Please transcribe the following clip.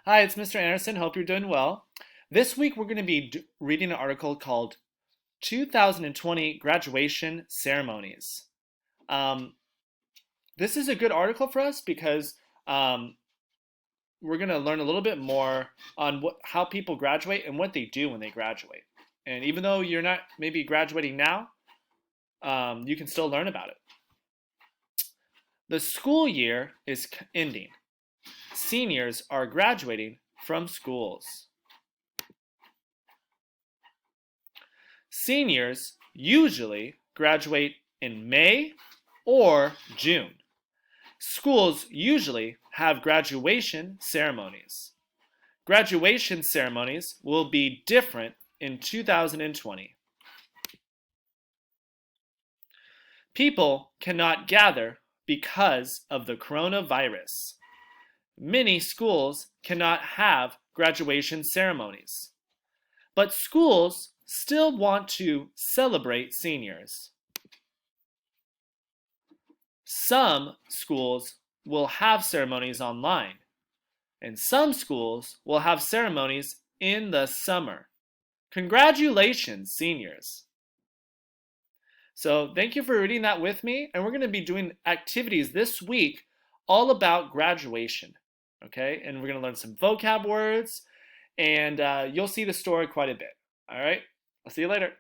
Hi, it's Mr. Anderson. Hope you're doing well. This week we're going to be reading an article called 2020 Graduation Ceremonies. Um, this is a good article for us because um, we're going to learn a little bit more on how people graduate and what they do when they graduate. And even though you're not maybe graduating now, you can still learn about it. The school year is ending. Seniors are graduating from schools. Seniors usually graduate in May or June. Schools usually have graduation ceremonies. Graduation ceremonies will be different in 2020. People cannot gather because of the coronavirus. Many schools cannot have graduation ceremonies. But schools still want to celebrate seniors. Some schools will have ceremonies online, and some schools will have ceremonies in the summer. Congratulations, seniors! So thank you for reading that with me, and we're going to be doing activities this week all about graduation, okay? And we're going to learn some vocab words, and you'll see the story quite a bit, all right? I'll see you later.